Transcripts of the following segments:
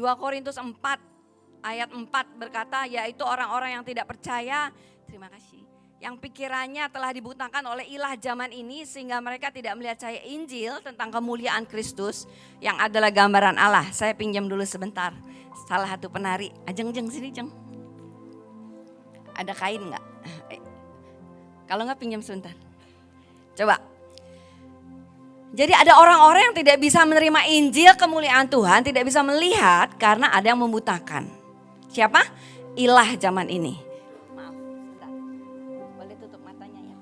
2 Korintus 4 ayat 4 berkata, yaitu orang-orang yang tidak percaya, terima kasih, yang pikirannya telah dibutakan oleh ilah zaman ini sehingga mereka tidak melihat cahaya Injil tentang kemuliaan Kristus yang adalah gambaran Allah. Saya pinjam dulu sebentar. Salah satu penari, Jeng sini Jeng. Ada kain nggak? Kalau nggak pinjam sebentar. Coba. Jadi ada orang-orang yang tidak bisa menerima Injil kemuliaan Tuhan, tidak bisa melihat karena ada yang membutakan. Siapa? Ilah zaman ini. Maaf, sebentar. Boleh tutup matanya ya.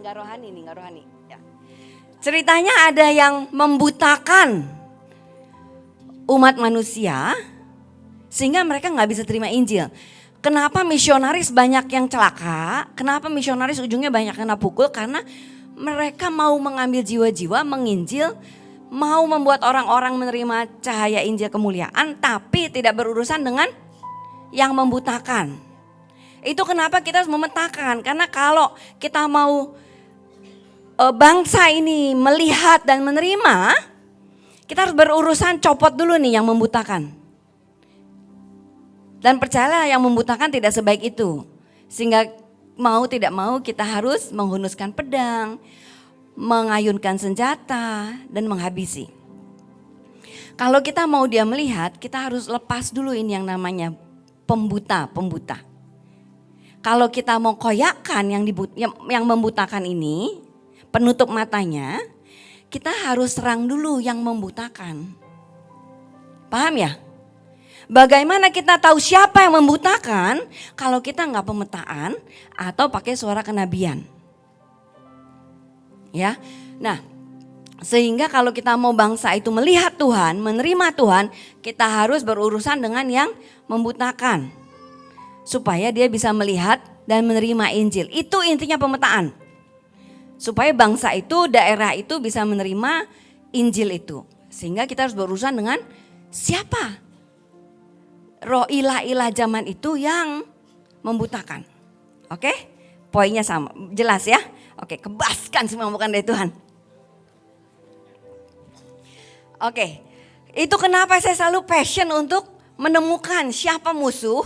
Enggak rohani nih, enggak rohani. Ya. Ceritanya ada yang membutakan umat manusia sehingga mereka nggak bisa terima Injil. Kenapa misionaris banyak yang celaka? Kenapa misionaris ujungnya banyak kena pukul? Karena mereka mau mengambil jiwa-jiwa, menginjil, mau membuat orang-orang menerima cahaya Injil kemuliaan, tapi tidak berurusan dengan yang membutakan. Itu kenapa kita harus memetakan, karena kalau kita mau bangsa ini melihat dan menerima, kita harus berurusan copot dulu nih yang membutakan. Dan percayalah yang membutakan tidak sebaik itu. Sehingga mau tidak mau kita harus menghunuskan pedang, mengayunkan senjata dan menghabisi. Kalau kita mau dia melihat, kita harus lepas dulu ini yang namanya pembuta. Kalau kita mau koyakan yang membutakan ini, penutup matanya, kita harus serang dulu yang membutakan. Paham ya? Bagaimana kita tahu siapa yang membutakan kalau kita nggak pemetaan atau pakai suara kenabian? Ya, nah sehingga kalau kita mau bangsa itu melihat Tuhan, menerima Tuhan, kita harus berurusan dengan yang membutakan supaya dia bisa melihat dan menerima Injil. Itu intinya pemetaan. Supaya bangsa itu, daerah itu bisa menerima Injil itu. Sehingga kita harus berurusan dengan siapa? Roh ilah-ilah zaman itu yang membutakan. Oke? Poinnya sama, jelas ya? Oke, kebaskan semua bukan dari Tuhan. Oke, itu kenapa saya selalu passion untuk menemukan siapa musuh.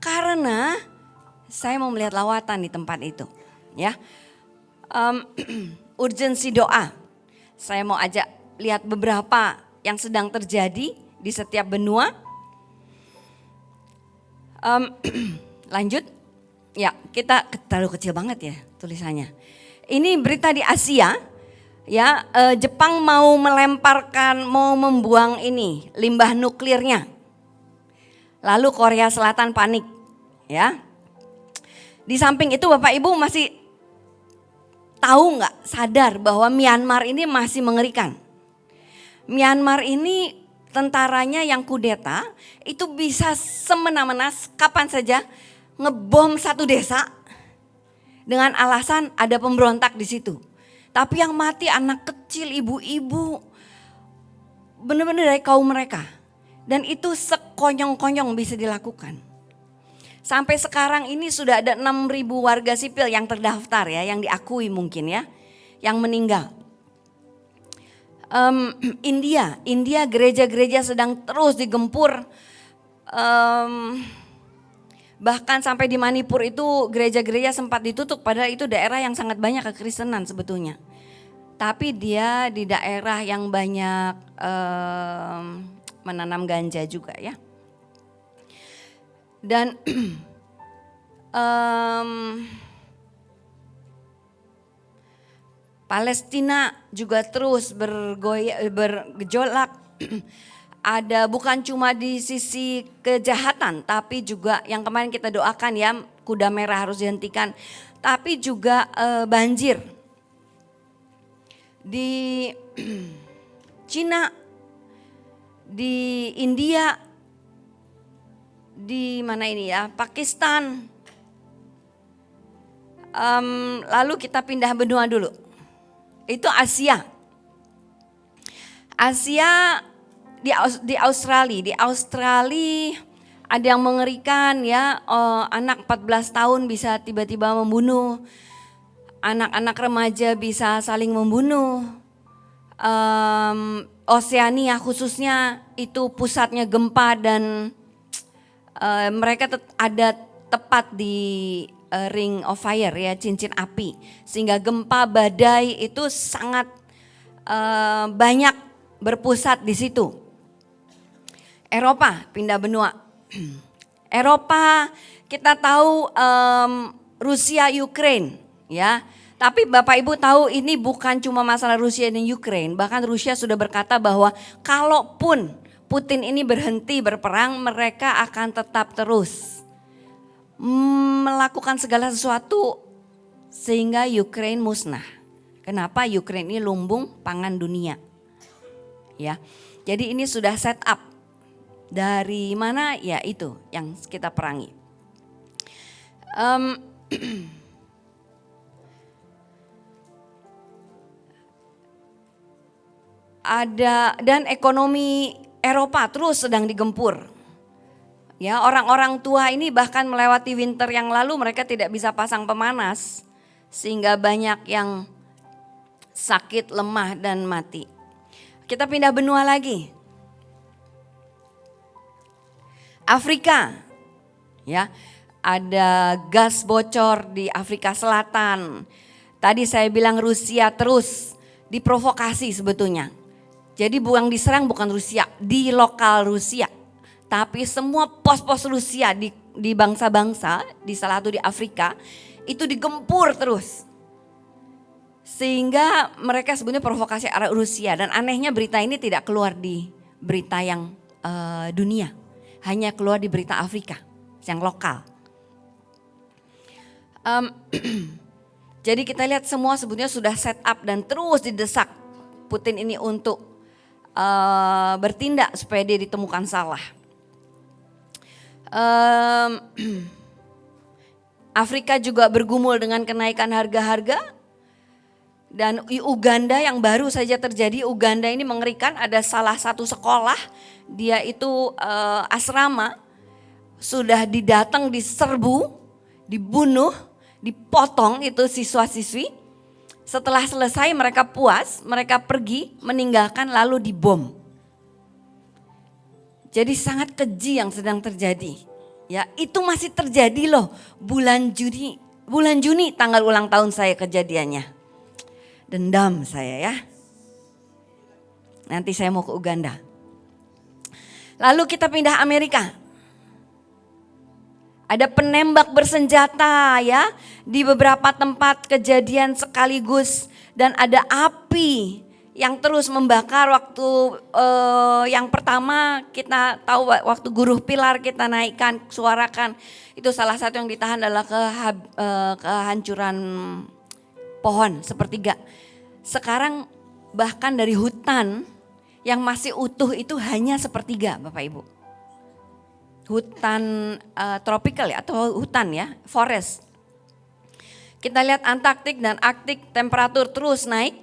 Karena saya mau melihat lawatan di tempat itu. Ya, urgensi doa. Saya mau ajak lihat beberapa yang sedang terjadi di setiap benua. Lanjut, ya kita terlalu kecil banget ya tulisannya. Ini berita di Asia, ya Jepang mau membuang ini limbah nuklirnya. Lalu Korea Selatan panik, ya. Di samping itu Bapak Ibu masih tahu nggak, sadar bahwa Myanmar ini masih mengerikan. Myanmar ini tentaranya yang kudeta itu bisa semena-mena kapan saja ngebom satu desa dengan alasan ada pemberontak di situ. Tapi yang mati anak kecil, ibu-ibu, benar-benar dari kaum mereka. Dan itu sekonyong-konyong bisa dilakukan. Sampai sekarang ini sudah ada 6.000 warga sipil yang terdaftar ya, yang diakui mungkin ya, yang meninggal. India gereja-gereja sedang terus digempur, bahkan sampai di Manipur itu gereja-gereja sempat ditutup, padahal itu daerah yang sangat banyak kekristenan sebetulnya. Tapi dia di daerah yang banyak menanam ganja juga ya. Dan Palestina juga terus bergejolak. Ada bukan cuma di sisi kejahatan, tapi juga yang kemarin kita doakan ya, kuda merah harus dihentikan, tapi juga banjir. Di Cina, di India, di mana ini ya, Pakistan. Lalu kita pindah benua dulu. Itu Asia. Asia di Australia. Di Australia ada yang mengerikan ya, anak 14 tahun bisa tiba-tiba membunuh. Anak-anak remaja bisa saling membunuh. Oseania khususnya itu pusatnya gempa dan mereka ada tepat di ring of fire ya, cincin api, sehingga gempa badai itu sangat banyak berpusat di situ. Eropa pindah benua. Eropa kita tahu Rusia Ukraine ya. Tapi Bapak Ibu tahu ini bukan cuma masalah Rusia dan Ukraine. Bahkan Rusia sudah berkata bahwa kalaupun Putin ini berhenti berperang, mereka akan tetap terus melakukan segala sesuatu sehingga Ukraine musnah. Kenapa? Ukraine ini lumbung pangan dunia. Ya. Jadi ini sudah set up. Dari mana? Ya itu yang kita perangi. Dan ekonomi Eropa terus sedang digempur. Ya, orang-orang tua ini bahkan melewati winter yang lalu mereka tidak bisa pasang pemanas sehingga banyak yang sakit, lemah dan mati. Kita pindah benua lagi. Afrika. Ya, ada gas bocor di Afrika Selatan. Tadi saya bilang Rusia terus diprovokasi sebetulnya. Jadi yang diserang bukan Rusia, di lokal Rusia. Tapi semua pos-pos Rusia di bangsa-bangsa, di salah satu di Afrika, itu digempur terus. Sehingga mereka sebenarnya provokasi arah Rusia. Dan anehnya berita ini tidak keluar di berita yang dunia. Hanya keluar di berita Afrika, yang lokal. Jadi kita lihat semua sebetulnya sudah set up dan terus didesak Putin ini untuk bertindak supaya dia ditemukan salah. Afrika juga bergumul dengan kenaikan harga-harga. Dan Uganda yang baru saja terjadi, Uganda ini mengerikan, ada salah satu sekolah, dia itu asrama, sudah didatang, diserbu, dibunuh, dipotong itu siswa-siswi. Setelah selesai mereka puas, mereka pergi meninggalkan lalu dibom. Jadi sangat keji yang sedang terjadi. Ya, itu masih terjadi loh bulan Juni tanggal ulang tahun saya kejadiannya. Dendam saya ya. Nanti saya mau ke Uganda. Lalu kita pindah Amerika. Ada penembak bersenjata ya di beberapa tempat kejadian sekaligus dan ada api yang terus membakar waktu yang pertama kita tahu waktu Guruh Pilar kita naikkan suarakan itu salah satu yang ditahan adalah kehancuran pohon sepertiga. Sekarang bahkan dari hutan yang masih utuh itu hanya sepertiga Bapak Ibu. Hutan tropikal ya atau hutan ya, forest. Kita lihat Antarktik dan Arktik temperatur terus naik.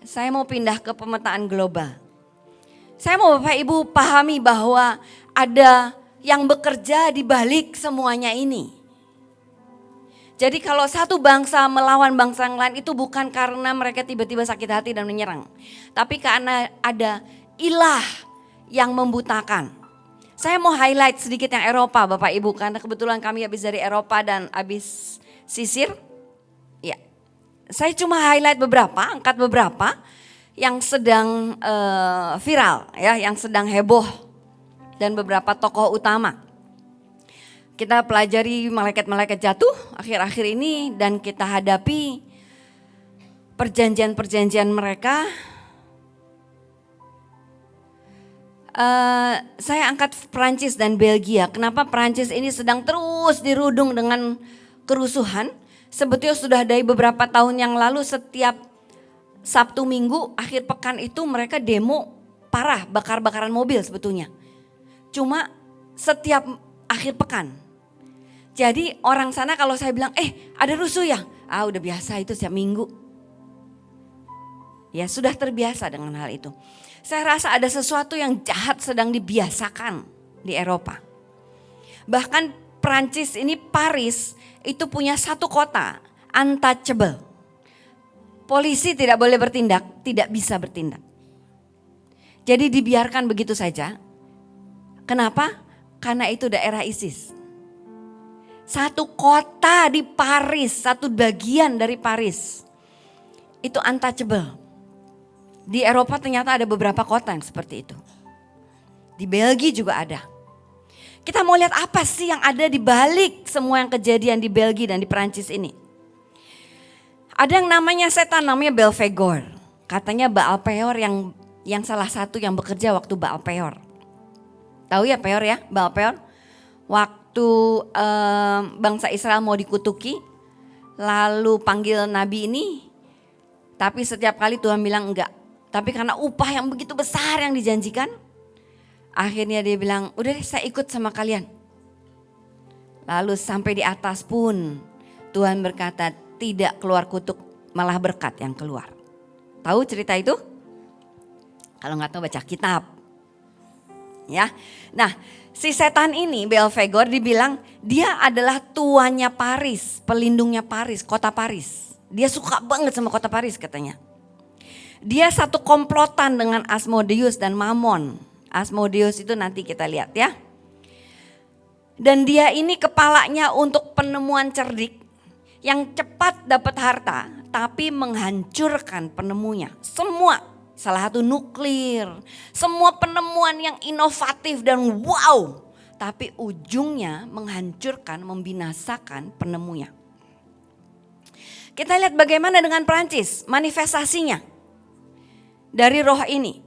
Saya mau pindah ke pemetaan global. Saya mau Bapak Ibu pahami bahwa ada yang bekerja di balik semuanya ini. Jadi kalau satu bangsa melawan bangsa yang lain itu bukan karena mereka tiba-tiba sakit hati dan menyerang. Tapi karena ada ilah yang membutakan. Saya mau highlight sedikit yang Eropa Bapak Ibu karena kebetulan kami habis dari Eropa dan habis sisir. Ya, saya cuma highlight beberapa, angkat beberapa yang sedang viral ya, yang sedang heboh dan beberapa tokoh utama. Kita pelajari malaikat-malaikat jatuh akhir-akhir ini dan kita hadapi perjanjian-perjanjian mereka. Saya angkat Prancis dan Belgia. Kenapa Prancis ini sedang terus dirudung dengan kerusuhan? Sebetulnya sudah dari beberapa tahun yang lalu setiap Sabtu Minggu akhir pekan itu mereka demo parah, bakar-bakaran mobil sebetulnya. Cuma setiap akhir pekan. Jadi orang sana kalau saya bilang ada rusuh ya? Udah biasa itu setiap minggu. Ya sudah terbiasa dengan hal itu. Saya rasa ada sesuatu yang jahat sedang dibiasakan di Eropa. Bahkan Prancis ini Paris itu punya satu kota untouchable. Polisi tidak boleh bertindak, tidak bisa bertindak. Jadi dibiarkan begitu saja. Kenapa? Karena itu daerah ISIS. Satu kota di Paris, satu bagian dari Paris, itu untouchable. Di Eropa ternyata ada beberapa kota yang seperti itu. Di Belgia juga ada. Kita mau lihat apa sih yang ada di balik semua yang kejadian di Belgia dan di Perancis ini. Ada yang namanya setan, namanya Belphegor. Katanya Baal Peor yang salah satu yang bekerja waktu Baal Peor. Tahu ya Peor ya, Baal Peor? Waktu bangsa Israel mau dikutuki, lalu panggil nabi ini, tapi setiap kali Tuhan bilang enggak. Tapi karena upah yang begitu besar yang dijanjikan, akhirnya dia bilang, udah deh saya ikut sama kalian. Lalu sampai di atas pun Tuhan berkata, tidak keluar kutuk, malah berkat yang keluar. Tahu cerita itu? Kalau nggak tahu baca kitab. Ya, nah si setan ini Belphegor dibilang dia adalah tuannya Paris, pelindungnya Paris, kota Paris. Dia suka banget sama kota Paris katanya. Dia satu komplotan dengan Asmodeus dan Mamon. Asmodeus itu nanti kita lihat ya. Dan dia ini kepalanya untuk penemuan cerdik yang cepat dapat harta tapi menghancurkan penemunya. Semua, salah satu nuklir, semua penemuan yang inovatif dan wow, tapi ujungnya menghancurkan, membinasakan penemunya. Kita lihat bagaimana dengan Prancis, manifestasinya dari roh ini.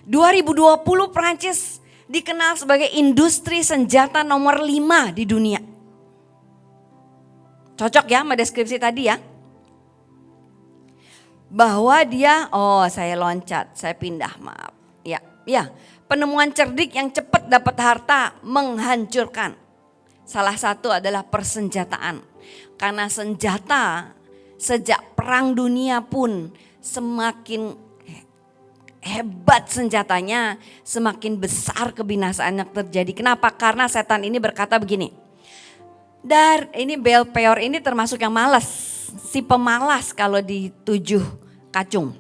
2020 Prancis dikenal sebagai industri senjata nomor 5 di dunia. Cocok ya sama deskripsi tadi ya. Bahwa dia, saya loncat, saya pindah, maaf. Ya, penemuan cerdik yang cepat dapat harta menghancurkan. Salah satu adalah persenjataan. Karena senjata sejak perang dunia pun semakin hebat senjatanya, semakin besar kebinasaan yang terjadi. Kenapa? Karena setan ini berkata begini. Ini Belphegor ini termasuk yang malas, si pemalas kalau di 7 kacung.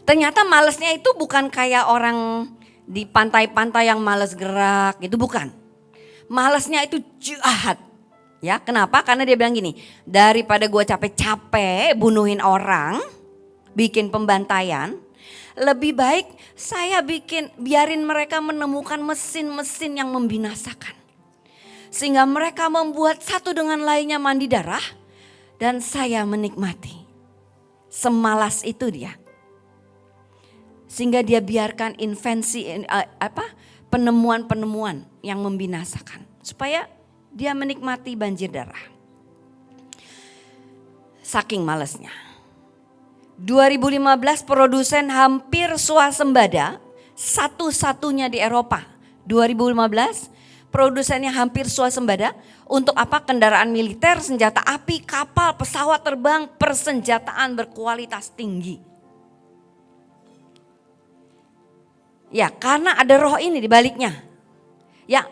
Ternyata malasnya itu bukan kayak orang di pantai-pantai yang malas gerak, itu bukan. Malasnya itu jahat. Ya, kenapa? Karena dia bilang gini, daripada gue capek-capek bunuhin orang, bikin pembantaian, lebih baik saya biarin mereka menemukan mesin-mesin yang membinasakan. Sehingga mereka membuat satu dengan lainnya mandi darah dan saya menikmati. Semalas itu dia. Sehingga dia biarkan penemuan-penemuan yang membinasakan. Supaya dia menikmati banjir darah. Saking malasnya. 2015 produsen hampir swasembada satu-satunya di Eropa. 2015 produsennya hampir swasembada untuk apa? Kendaraan militer, senjata api, kapal, pesawat terbang, persenjataan berkualitas tinggi. Ya, karena ada roh ini di baliknya. Ya,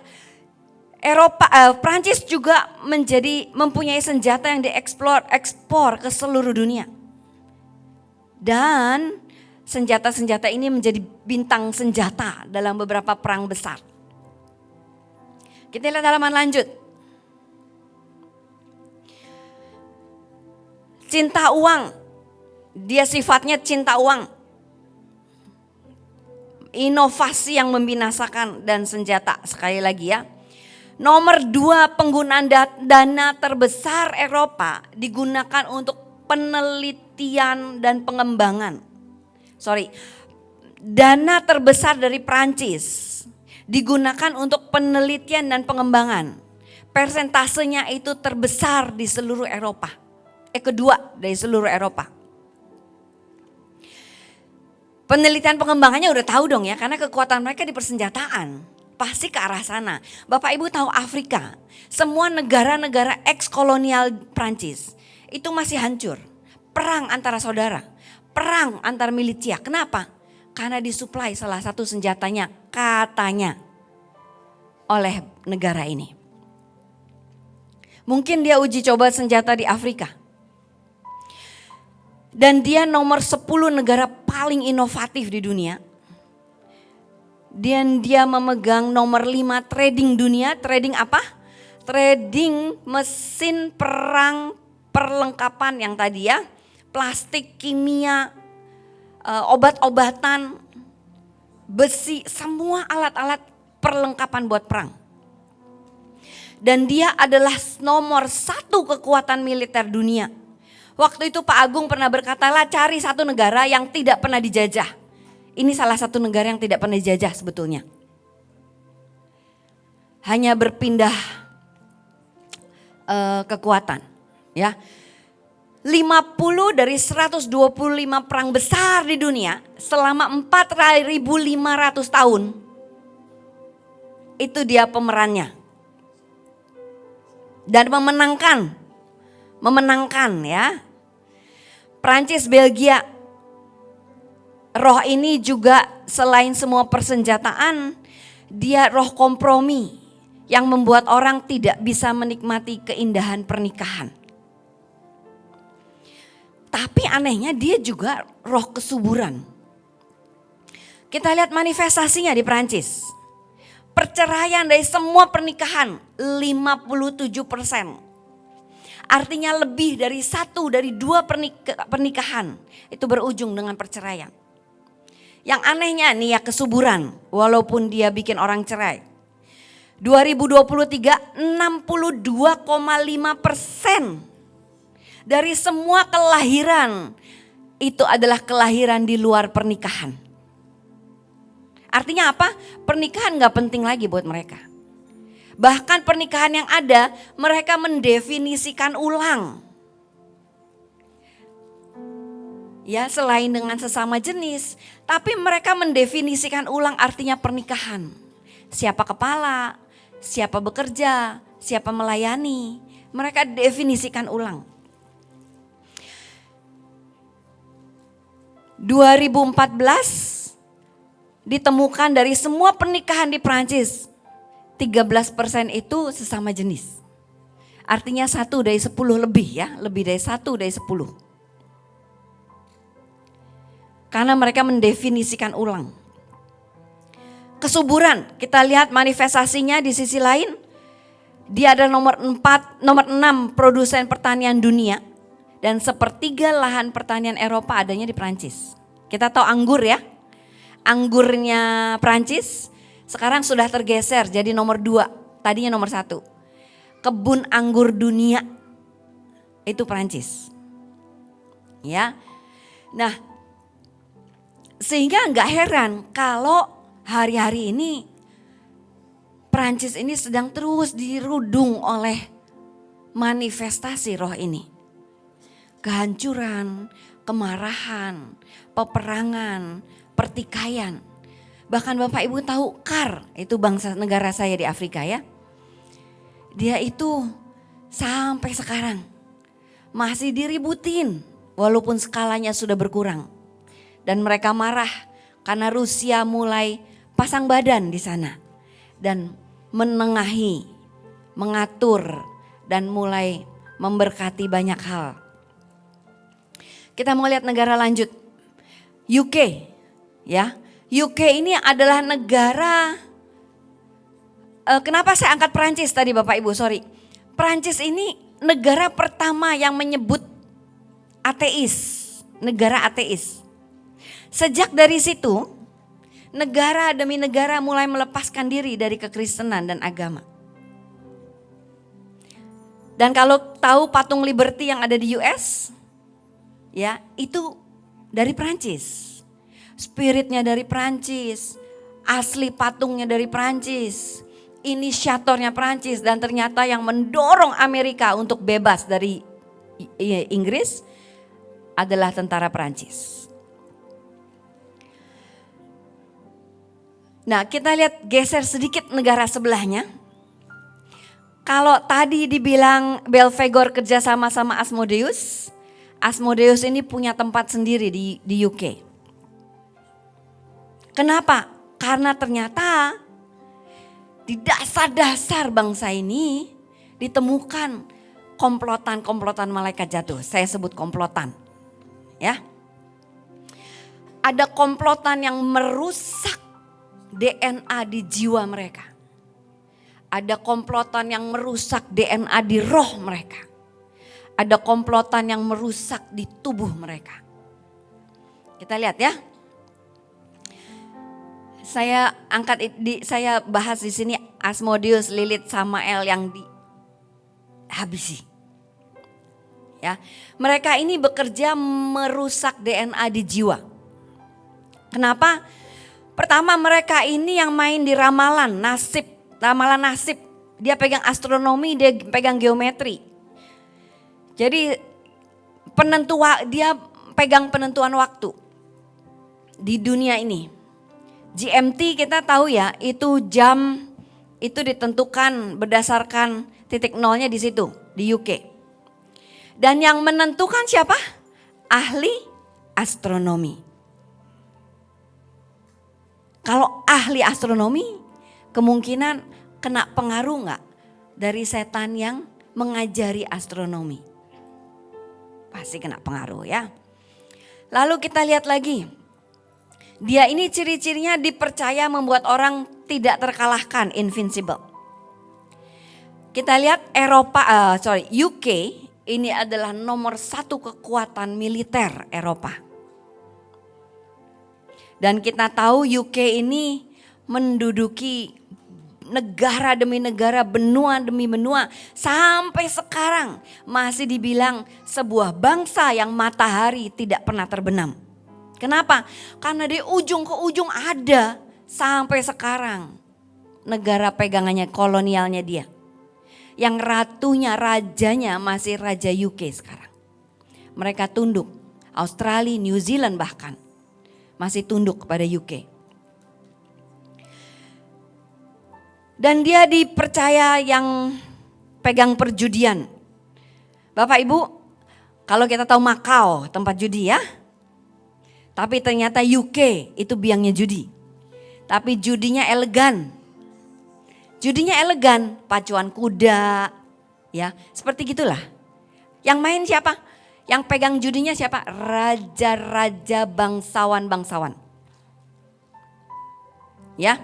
Prancis juga mempunyai senjata yang ekspor ke seluruh dunia. Dan senjata-senjata ini menjadi bintang senjata dalam beberapa perang besar. Kita lihat halaman lanjut. Cinta uang. Dia sifatnya cinta uang. Inovasi yang membinasakan dan senjata. Sekali lagi ya. Nomor 2 penggunaan dana terbesar Eropa digunakan untuk penelitian dan pengembangan. Dana terbesar dari Prancis digunakan untuk penelitian dan pengembangan. Persentasenya itu terbesar di seluruh Eropa. Kedua dari seluruh Eropa. Penelitian pengembangannya udah tahu dong ya, karena kekuatan mereka di persenjataan. Pasti ke arah sana. Bapak Ibu tahu Afrika, semua negara-negara ex-kolonial Prancis itu masih hancur. Perang antara saudara, perang antar militia. Kenapa? Karena disuplai salah satu senjatanya katanya oleh negara ini. Mungkin dia uji coba senjata di Afrika. Dan dia nomor 10 negara paling inovatif di dunia. Dan dia memegang nomor 5 trading dunia. Trading apa? Trading mesin perang perlengkapan yang tadi ya. Plastik, kimia, obat-obatan, besi, semua alat-alat perlengkapan buat perang. Dan dia adalah nomor 1 kekuatan militer dunia. Waktu itu Pak Agung pernah berkata, lah cari satu negara yang tidak pernah dijajah. Ini salah satu negara yang tidak pernah dijajah sebetulnya. Hanya berpindah kekuatan. Ya, 50 dari 125 perang besar di dunia selama 4.500 tahun. Itu dia pemerannya. Dan memenangkan ya. Prancis, Belgia. Roh ini juga selain semua persenjataan, dia roh kompromi yang membuat orang tidak bisa menikmati keindahan pernikahan. Tapi anehnya dia juga roh kesuburan. Kita lihat manifestasinya di Prancis. Perceraian dari semua pernikahan 57%. Artinya lebih dari 1 dari 2 pernikahan itu berujung dengan perceraian. Yang anehnya nih ya kesuburan, walaupun dia bikin orang cerai. 2023 62,5% dari semua kelahiran itu adalah kelahiran di luar pernikahan. Artinya apa? Pernikahan gak penting lagi buat mereka. Bahkan pernikahan yang ada mereka mendefinisikan ulang. Ya, selain dengan sesama jenis, tapi mereka mendefinisikan ulang artinya pernikahan. Siapa kepala, siapa bekerja, siapa melayani, mereka definisikan ulang. 2014 ditemukan dari semua pernikahan di Prancis, 13% itu sesama jenis. Artinya 1 dari 10 lebih ya, lebih dari 1 dari 10. Karena mereka mendefinisikan ulang. Kesuburan, kita lihat manifestasinya di sisi lain. Dia adalah nomor 6 produsen pertanian dunia. Dan 1/3 lahan pertanian Eropa adanya di Prancis. Kita tahu anggur ya. Anggurnya Prancis sekarang sudah tergeser jadi nomor 2. Tadinya nomor 1. Kebun anggur dunia itu Prancis. Ya. Nah, sehingga nggak heran kalau hari-hari ini Prancis ini sedang terus dirudung oleh manifestasi roh ini. Kehancuran, kemarahan, peperangan, pertikaian. Bahkan Bapak Ibu tahu CAR, itu bangsa negara saya di Afrika ya. Dia itu sampai sekarang masih diributin walaupun skalanya sudah berkurang. Dan mereka marah karena Rusia mulai pasang badan di sana dan menengahi, mengatur dan mulai memberkati banyak hal. Kita mau lihat negara lanjut. UK ya. UK ini adalah negara, kenapa saya angkat Prancis tadi Bapak Ibu, sorry. Prancis ini negara pertama yang menyebut ateis, negara ateis. Sejak dari situ, negara demi negara mulai melepaskan diri dari kekristenan dan agama. Dan kalau tahu patung Liberty yang ada di US, ya itu dari Prancis. Spiritnya dari Prancis, asli patungnya dari Prancis, inisiatornya Prancis, dan ternyata yang mendorong Amerika untuk bebas dari Inggris adalah tentara Prancis. Nah, kita lihat geser sedikit negara sebelahnya. Kalau tadi dibilang Belfegor kerja sama Asmodeus, Asmodeus ini punya tempat sendiri di UK. Kenapa? Karena ternyata di dasar-dasar bangsa ini ditemukan komplotan-komplotan malaikat jatuh. Saya sebut komplotan. Ya. Ada komplotan yang merusak DNA di jiwa mereka. Ada komplotan yang merusak DNA di roh mereka. Ada komplotan yang merusak di tubuh mereka. Kita lihat ya. Saya bahas di sini Asmodeus, Lilith, Samael yang dihabisi. Ya, mereka ini bekerja merusak DNA di jiwa. Kenapa? Pertama, mereka ini yang main di ramalan nasib. Dia pegang astronomi, dia pegang geometri. Jadi dia pegang penentuan waktu di dunia ini. GMT kita tahu ya, itu jam itu ditentukan berdasarkan titik nolnya di situ, di UK. Dan yang menentukan siapa? Ahli astronomi. Kalau ahli astronomi kemungkinan kena pengaruh nggak dari setan yang mengajari astronomi? Pasti kena pengaruh ya. Lalu kita lihat lagi. Dia ini ciri-cirinya dipercaya membuat orang tidak terkalahkan, invincible. Kita lihat UK ini adalah nomor 1 kekuatan militer Eropa. Dan kita tahu UK ini menduduki negara demi negara, benua demi benua. Sampai sekarang masih dibilang sebuah bangsa yang matahari tidak pernah terbenam. Kenapa? Karena di ujung ke ujung ada sampai sekarang negara pegangannya, kolonialnya dia. Yang rajanya masih raja UK sekarang. Mereka tunduk, Australia, New Zealand bahkan masih tunduk kepada UK. Dan dia dipercaya yang pegang perjudian. Bapak Ibu, kalau kita tahu Macau tempat judi ya. Tapi ternyata UK itu biangnya judi. Tapi judinya elegan. Judinya elegan, pacuan kuda, ya seperti gitulah. Yang main siapa? Yang pegang judinya siapa? Raja-raja bangsawan-bangsawan. Ya,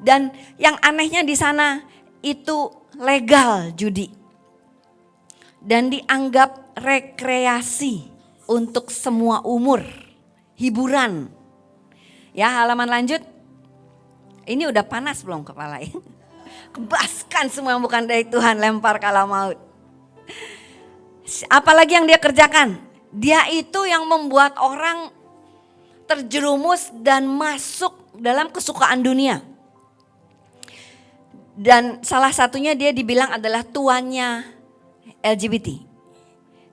dan yang anehnya di sana itu legal judi dan dianggap rekreasi untuk semua umur, hiburan. Ya, halaman lanjut. Ini udah panas belum kepala ya? Kebaskan semua yang bukan dari Tuhan, lempar ke alam maut. Apalagi yang dia kerjakan? Dia itu yang membuat orang terjerumus dan masuk dalam kesukaan dunia. Dan salah satunya dia dibilang adalah tuannya LGBT.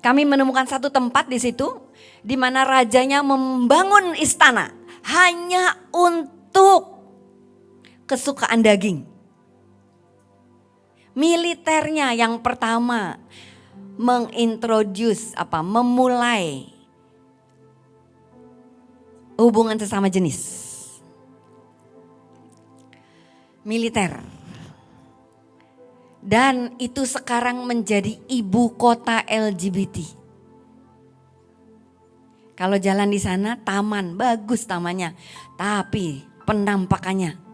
Kami menemukan satu tempat di situ di mana rajanya membangun istana hanya untuk kesukaan daging. Militernya yang pertama memulai hubungan sesama jenis. Militer. Dan itu sekarang menjadi ibu kota LGBT. Kalau jalan di sana taman, bagus tamannya. Tapi penampakannya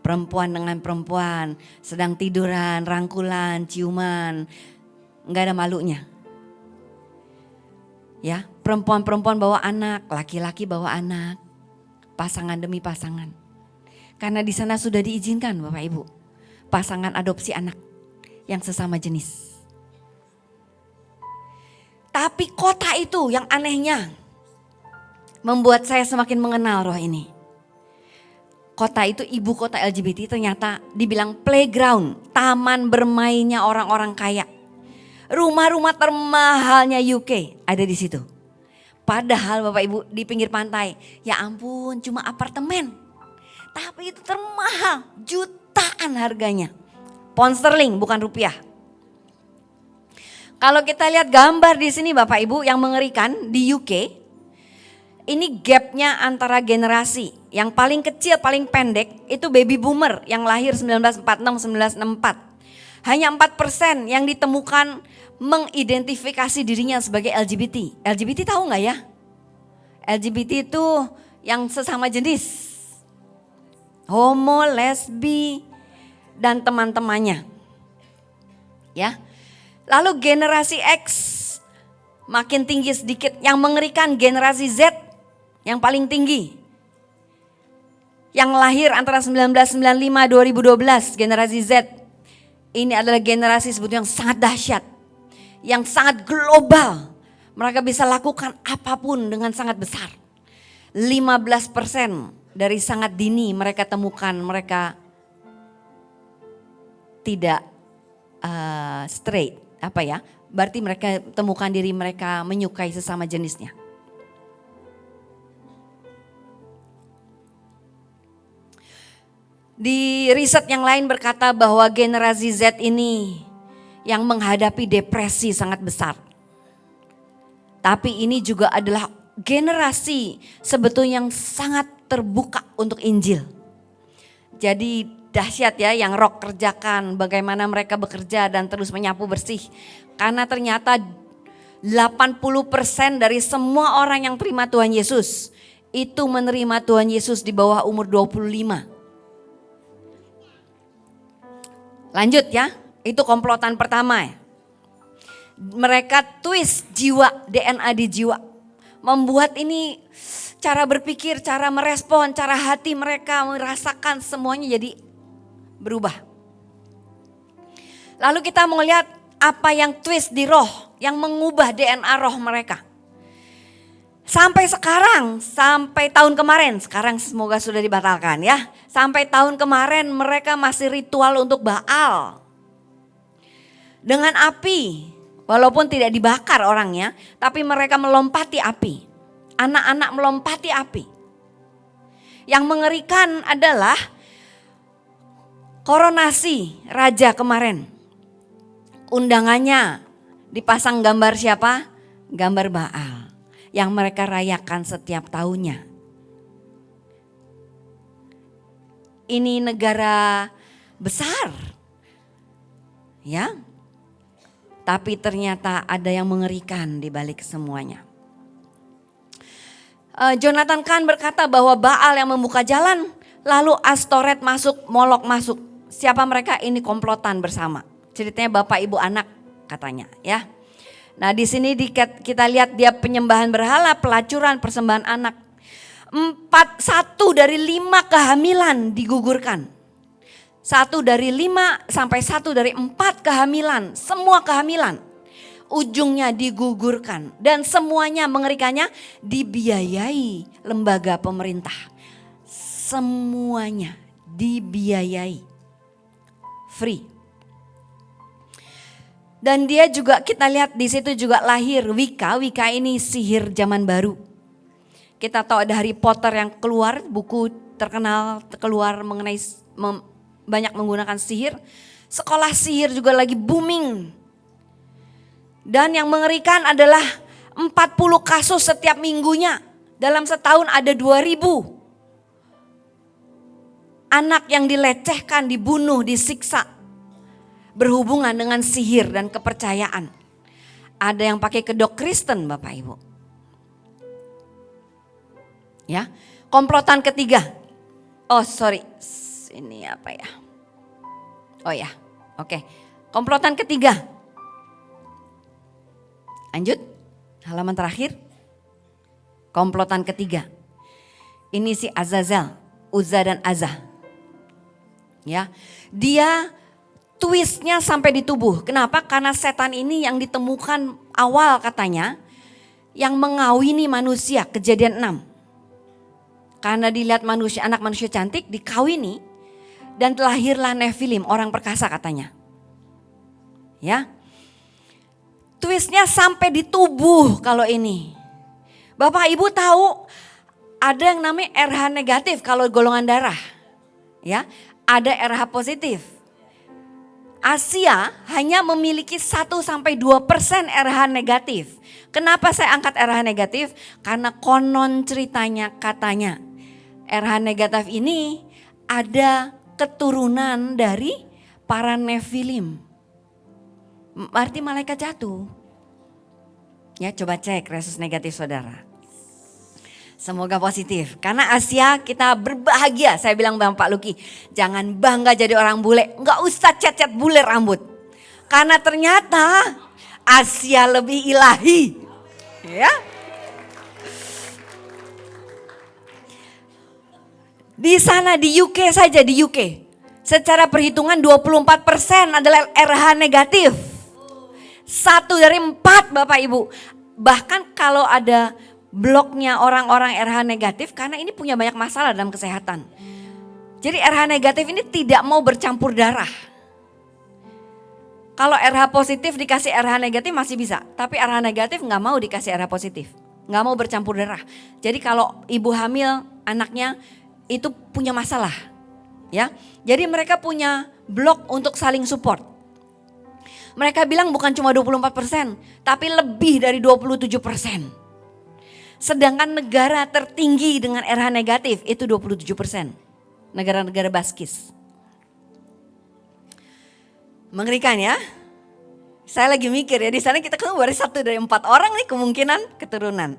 perempuan dengan perempuan sedang tiduran, rangkulan, ciuman. Enggak ada malunya. Ya, perempuan-perempuan bawa anak, laki-laki bawa anak. Pasangan demi pasangan. Karena di sana sudah diizinkan Bapak Ibu, pasangan adopsi anak yang sesama jenis. Tapi kota itu yang anehnya membuat saya semakin mengenal roh ini. Kota itu ibu kota LGBT ternyata dibilang playground, taman bermainnya orang-orang kaya. Rumah-rumah termahalnya UK ada di situ. Padahal Bapak Ibu di pinggir pantai, ya ampun cuma apartemen. Tapi itu termahal, jutaan harganya. Pound sterling bukan rupiah. Kalau kita lihat gambar di sini Bapak Ibu yang mengerikan di UK. Ini gapnya antara generasi. Yang paling kecil, paling pendek itu baby boomer yang lahir 1946-1964. Hanya 4% yang ditemukan mengidentifikasi dirinya sebagai LGBT. LGBT tahu nggak ya? LGBT itu yang sesama jenis. homo, lesbi, dan teman-temannya. Ya. Lalu generasi X makin tinggi sedikit, yang mengerikan generasi Z yang paling tinggi. Yang lahir antara 1995-2012, generasi Z. Ini adalah generasi sebetulnya yang sangat dahsyat, yang sangat global. Mereka bisa lakukan apapun dengan sangat besar. 15% dari sangat dini mereka temukan mereka tidak straight, berarti mereka temukan diri mereka menyukai sesama jenisnya. Di riset yang lain berkata bahwa generasi Z ini yang menghadapi depresi sangat besar. Tapi ini juga adalah generasi sebetulnya yang sangat terbuka untuk Injil. Jadi dahsyat ya yang Rock kerjakan, bagaimana mereka bekerja dan terus menyapu bersih. Karena ternyata 80% dari semua orang yang terima Tuhan Yesus itu menerima Tuhan Yesus di bawah umur 25. Lanjut ya, itu komplotan pertama ya. Mereka twist jiwa, DNA di jiwa. Membuat ini cara berpikir, cara merespon, cara hati mereka merasakan semuanya jadi berubah. Lalu kita mau lihat apa yang twist di roh, yang mengubah DNA roh mereka. Sampai sekarang, sampai tahun kemarin, sekarang semoga sudah dibatalkan ya. Sampai tahun kemarin mereka masih ritual untuk Baal. Dengan api, walaupun tidak dibakar orangnya, tapi mereka melompati api. Anak-anak melompati api. Yang mengerikan adalah koronasi raja kemarin. Undangannya dipasang gambar siapa? Gambar Baal. Yang mereka rayakan setiap tahunnya. Ini negara besar. Ya. Tapi ternyata ada yang mengerikan di balik semuanya. Jonathan Kahn berkata bahwa Baal yang membuka jalan, lalu Astoret masuk, Molok masuk. Siapa mereka? Ini komplotan bersama. Ceritanya bapak ibu anak katanya ya. Nah di sini kita lihat dia penyembahan berhala, pelacuran, persembahan anak. 1 dari 5 kehamilan digugurkan. 1 dari 5 sampai 1 dari 4 kehamilan, semua kehamilan ujungnya digugurkan. Dan semuanya mengerikannya dibiayai lembaga pemerintah. Semuanya dibiayai. Free. Dan dia juga kita lihat di situ juga lahir Wicca. Wicca ini sihir zaman baru. Kita tahu ada Harry Potter yang keluar, buku terkenal keluar mengenai banyak menggunakan sihir. Sekolah sihir juga lagi booming. Dan yang mengerikan adalah 40 kasus setiap minggunya. Dalam setahun ada 2000 anak yang dilecehkan, dibunuh, disiksa. Berhubungan dengan sihir dan kepercayaan. Ada yang pakai kedok Kristen Bapak Ibu. Ya, komplotan ketiga. Oh sorry, ini apa ya? Oh ya, oke. Komplotan ketiga. Lanjut, halaman terakhir. Komplotan ketiga. Ini si Azazel, Uzza dan Azza. Ya, dia twistnya sampai di tubuh. Kenapa? Karena setan ini yang ditemukan awal katanya yang mengawini manusia, Kejadian 6. Karena dilihat manusia, anak manusia cantik dikawini dan lahirlah Nephilim, orang perkasa katanya. Ya. Twistnya sampai di tubuh kalau ini. Bapak Ibu tahu ada yang namanya RH negatif kalau golongan darah. Ya, ada RH positif. Asia hanya memiliki 1-2% RH negatif. Kenapa saya angkat RH negatif? Karena konon ceritanya katanya RH negatif ini ada keturunan dari para Nephilim. Berarti malaikat jatuh. Ya coba cek resus negatif saudara. Semoga positif. Karena Asia kita berbahagia. Saya bilang Bang Pak Luki, jangan bangga jadi orang bule. Enggak usah cat-cat bule rambut. Karena ternyata Asia lebih ilahi. Ya. Di sana di UK saja, di UK. Secara perhitungan 24% adalah RH negatif. 1 dari 4 Bapak Ibu. Bahkan kalau ada bloknya orang-orang RH negatif, karena ini punya banyak masalah dalam kesehatan. Jadi RH negatif ini tidak mau bercampur darah. Kalau RH positif dikasih RH negatif masih bisa. Tapi RH negatif nggak mau dikasih RH positif. Nggak mau bercampur darah. Jadi kalau ibu hamil anaknya itu punya masalah. Ya, jadi mereka punya blok untuk saling support. Mereka bilang bukan cuma 24%, tapi lebih dari 27%. Sedangkan negara tertinggi dengan RH negatif itu 27%. Negara-negara Baskis. Mengerikan ya. Saya lagi mikir ya, di sana kita kan baru 1 dari 4 orang nih kemungkinan keturunan.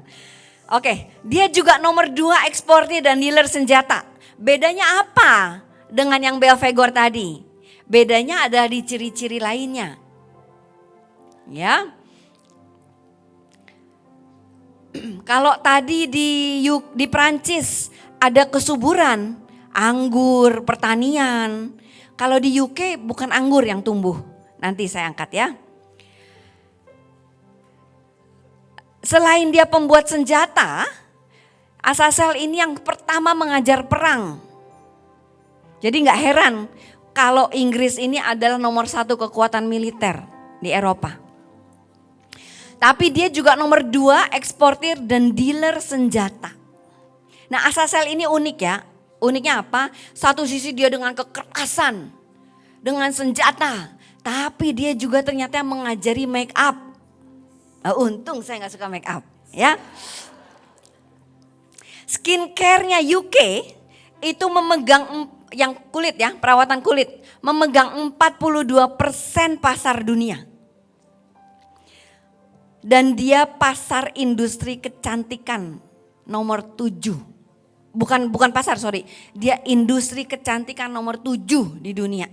Oke, dia juga nomor 2 eksportir dan dealer senjata. Bedanya apa dengan yang Belfegor tadi? Bedanya adalah di ciri-ciri lainnya. Ya. Kalau tadi di Prancis ada kesuburan, anggur, pertanian. Kalau di UK bukan anggur yang tumbuh. Nanti saya angkat ya. Selain dia pembuat senjata, Azazel ini yang pertama mengajar perang. Jadi nggak heran kalau Inggris ini adalah nomor 1 kekuatan militer di Eropa. Tapi dia juga nomor 2 eksportir dan dealer senjata. Nah Azazel ini unik ya. Uniknya apa? Satu sisi dia dengan kekerasan, dengan senjata. Tapi dia juga ternyata mengajari make up. Untung saya gak suka make up ya. Skincare-nya UK itu memegang yang kulit ya, perawatan kulit. Memegang 42% pasar dunia. Dan dia pasar industri kecantikan nomor 7. Bukan pasar, sorry. Dia industri kecantikan nomor 7 di dunia.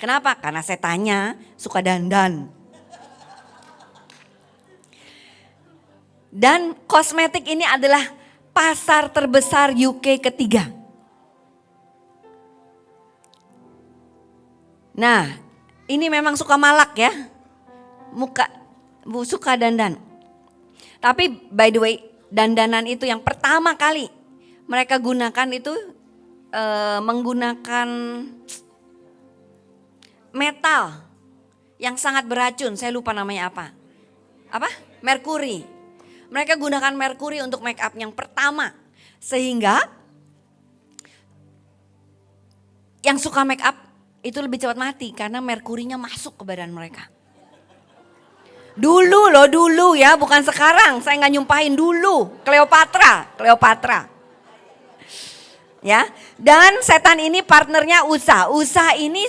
Kenapa? Karena saya tanya suka dandan. Dan kosmetik ini adalah pasar terbesar UK ketiga. Nah, ini memang suka malak ya. Suka dandan. Tapi by the way, dandanan itu yang pertama kali mereka gunakan itu menggunakan metal yang sangat beracun. Saya lupa namanya apa. Apa? Merkuri. Mereka gunakan merkuri untuk make up yang pertama. Sehingga yang suka make up itu lebih cepat mati karena merkurinya masuk ke badan mereka. Dulu ya, bukan sekarang. Saya nggak nyumpahin dulu. Cleopatra. Ya, dan setan ini partnernya Usa. Usa ini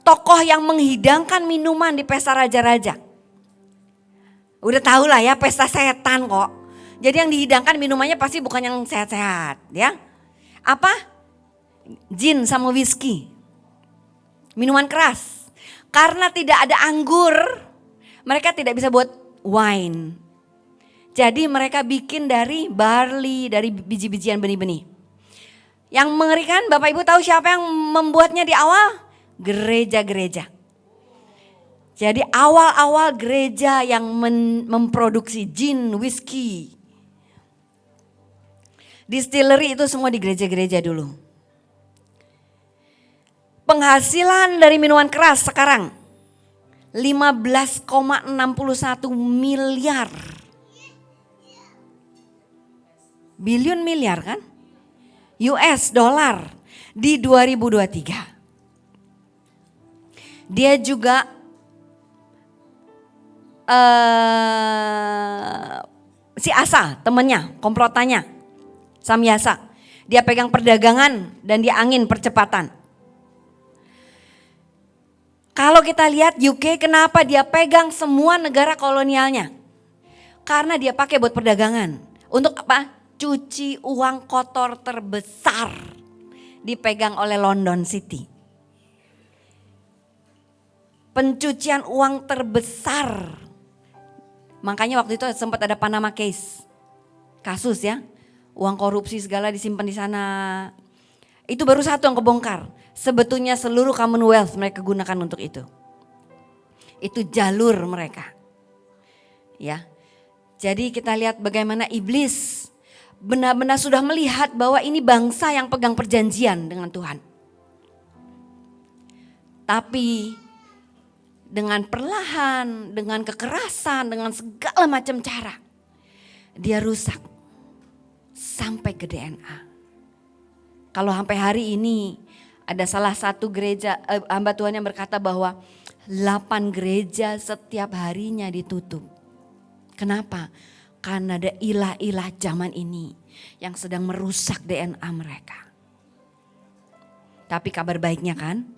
tokoh yang menghidangkan minuman di pesta raja-raja. Udah tahu lah ya, pesta setan kok. Jadi yang dihidangkan minumannya pasti bukan yang sehat-sehat ya. Apa? Gin sama whisky. Minuman keras. Karena tidak ada anggur, mereka tidak bisa buat wine. Jadi mereka bikin dari barley, dari biji-bijian benih-benih. Yang mengerikan, Bapak Ibu tahu siapa yang membuatnya di awal? Gereja-gereja. Jadi awal-awal gereja yang memproduksi gin, whisky. Distillery itu semua di gereja-gereja dulu. Penghasilan dari minuman keras sekarang 15,61 miliar. Bilion miliar kan? US dollar di 2023. Dia juga si Asa temennya, komplotannya, Samyasa. Dia pegang perdagangan dan dia angin percepatan. Kalau kita lihat UK kenapa dia pegang semua negara kolonialnya? Karena dia pakai buat perdagangan. Untuk apa? Cuci uang kotor terbesar dipegang oleh London City. Pencucian uang terbesar. Makanya waktu itu sempat ada Panama case. Kasus ya. Uang korupsi segala disimpan di sana. Itu baru satu yang kebongkar. Sebetulnya seluruh Commonwealth mereka gunakan untuk itu. Itu jalur mereka. Ya. Jadi kita lihat bagaimana iblis benar-benar sudah melihat bahwa ini bangsa yang pegang perjanjian dengan Tuhan. Tapi dengan perlahan, dengan kekerasan, dengan segala macam cara, dia rusak sampai ke DNA. Kalau sampai hari ini ada salah satu gereja, hamba Tuhan yang berkata bahwa 8 gereja setiap harinya ditutup. Kenapa? Karena ada ilah-ilah zaman ini yang sedang merusak DNA mereka. Tapi kabar baiknya kan,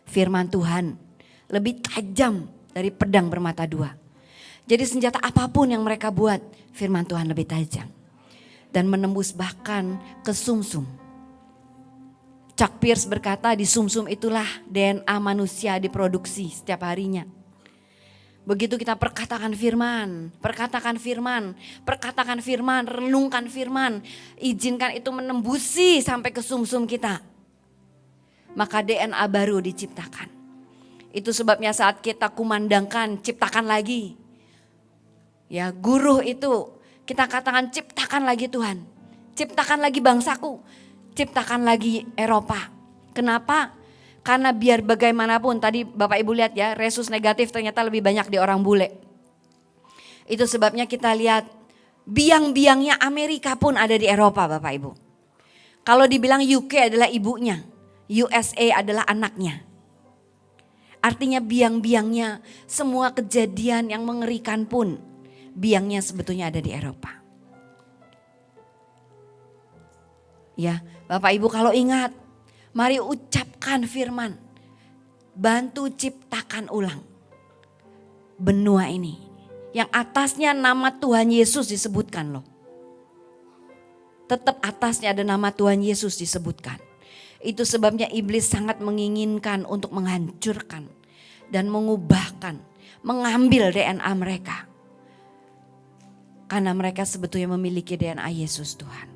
firman Tuhan lebih tajam dari pedang bermata dua. Jadi senjata apapun yang mereka buat, firman Tuhan lebih tajam. Dan menembus bahkan ke sumsum. Chuck Pierce berkata di sumsum itulah DNA manusia diproduksi setiap harinya. Begitu kita perkatakan firman, renungkan firman, izinkan itu menembusi sampai ke sumsum kita. Maka DNA baru diciptakan. Itu sebabnya saat kita kumandangkan, ciptakan lagi. Ya, guruh itu kita katakan ciptakan lagi Tuhan. Ciptakan lagi bangsaku, ciptakan lagi Eropa. Kenapa? Karena biar bagaimanapun tadi Bapak Ibu lihat ya, resus negatif ternyata lebih banyak di orang bule. Itu sebabnya kita lihat biang-biangnya Amerika pun ada di Eropa Bapak Ibu. Kalau dibilang UK adalah ibunya, USA adalah anaknya. Artinya biang-biangnya semua kejadian yang mengerikan pun biangnya sebetulnya ada di Eropa. Ya, Bapak Ibu kalau ingat, mari ucapkan firman. Bantu ciptakan ulang benua ini. Yang atasnya nama Tuhan Yesus disebutkan loh. Tetap atasnya ada nama Tuhan Yesus disebutkan. Itu sebabnya iblis sangat menginginkan untuk menghancurkan dan mengubahkan, mengambil DNA mereka. Karena mereka sebetulnya memiliki DNA Yesus Tuhan.